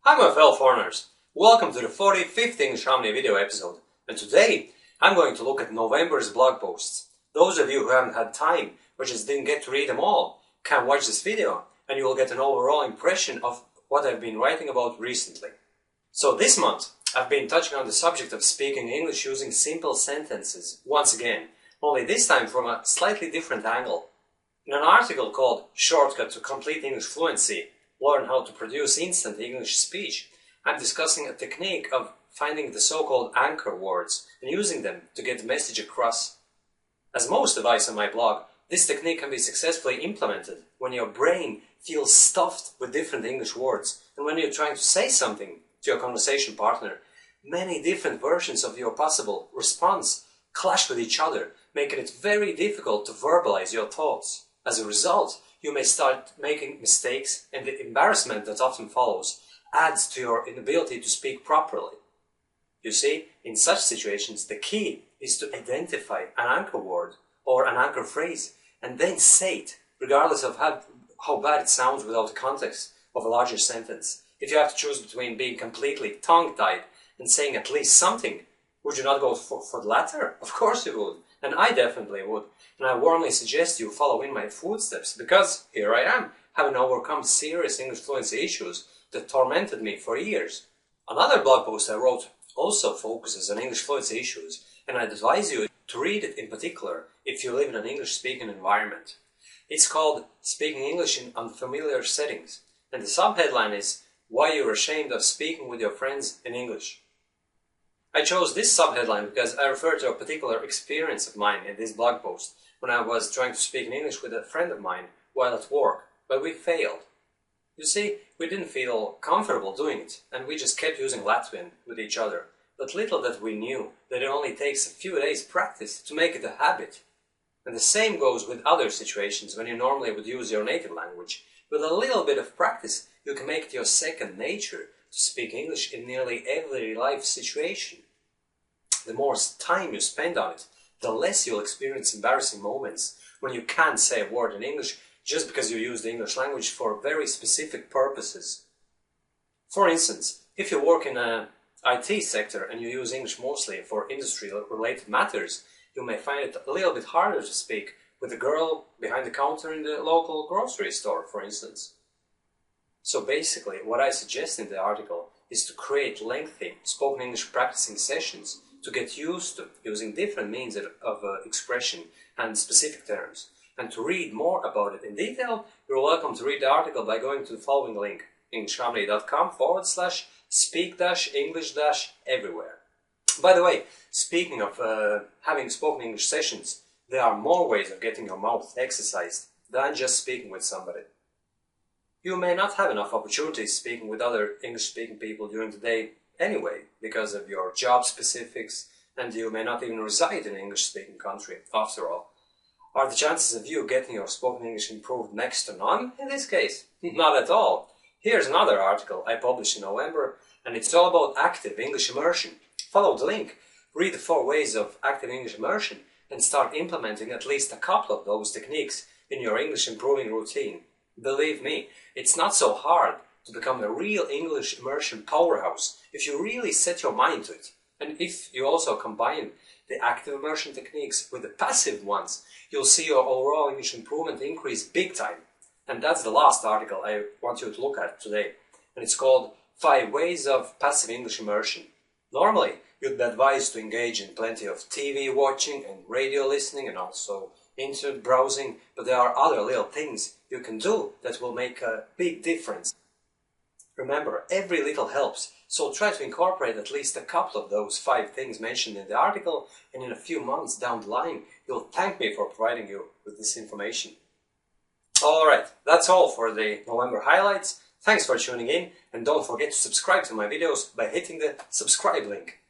Hi my fellow foreigners, welcome to the 45th English Harmony video episode, and today I'm going to look at November's blog posts. Those of you who haven't had time or just didn't get to read them all can watch this video and you will get an overall impression of what I've been writing about recently. So this month I've been touching on the subject of speaking English using simple sentences once again, only this time from a slightly different angle. In an article called Shortcut to Complete English Fluency, Learn how to produce instant English speech, I'm discussing a technique of finding the so-called anchor words and using them to get the message across. As most advice on my blog, this technique can be successfully implemented when your brain feels stuffed with different English words and when you're trying to say something to your conversation partner. Many different versions of your possible response clash with each other, making it very difficult to verbalize your thoughts. As a result, you may start making mistakes, and the embarrassment that often follows adds to your inability to speak properly. You see, in such situations, the key is to identify an anchor word or an anchor phrase and then say it, regardless of how bad it sounds without the context of a larger sentence. If you have to choose between being completely tongue-tied and saying at least something, would you not go for the latter? Of course you would, and I definitely would. And I warmly suggest you follow in my footsteps, because here I am, having overcome serious English fluency issues that tormented me for years. Another blog post I wrote also focuses on English fluency issues, and I'd advise you to read it in particular if you live in an English-speaking environment. It's called Speaking English in Unfamiliar Settings, and the subheadline is Why You're Ashamed of Speaking with Your Friends in English. I chose this subheadline because I refer to a particular experience of mine in this blog post when I was trying to speak in English with a friend of mine while at work, but we failed. You see, we didn't feel comfortable doing it, and we just kept using Latvian with each other, but little that we knew that it only takes a few days practice to make it a habit. And the same goes with other situations when you normally would use your native language. With a little bit of practice, you can make it your second nature to speak English in nearly every life situation. The more time you spend on it, the less you'll experience embarrassing moments when you can't say a word in English just because you use the English language for very specific purposes. For instance, if you work in an IT sector and you use English mostly for industry-related matters, you may find it a little bit harder to speak with the girl behind the counter in the local grocery store, for instance. So basically, what I suggest in the article is to create lengthy spoken English practicing sessions to get used to using different means of expression and specific terms. And to read more about it in detail, you're welcome to read the article by going to the following link, englishharmony.com/speak-english-everywhere. By the way, speaking of having spoken English sessions, there are more ways of getting your mouth exercised than just speaking with somebody. You may not have enough opportunities speaking with other English-speaking people during the day anyway, because of your job specifics, and you may not even reside in an English-speaking country, after all. Are the chances of you getting your spoken English improved next to none in this case? Not at all. Here's another article I published in November, and it's all about active English immersion. Follow the link, read the 4 ways of active English immersion, and start implementing at least a couple of those techniques in your English improving routine. Believe me, it's not so hard to become a real English immersion powerhouse if you really set your mind to it. And if you also combine the active immersion techniques with the passive ones, you'll see your overall English improvement increase big time. And that's the last article I want you to look at today. And it's called 5 Ways of Passive English Immersion. Normally, you'd be advised to engage in plenty of TV watching and radio listening and also internet browsing, but there are other little things you can do that will make a big difference. Remember, every little helps, so try to incorporate at least a couple of those 5 things mentioned in the article, and in a few months down the line, you'll thank me for providing you with this information. Alright, that's all for the November highlights. Thanks for tuning in, and don't forget to subscribe to my videos by hitting the subscribe link.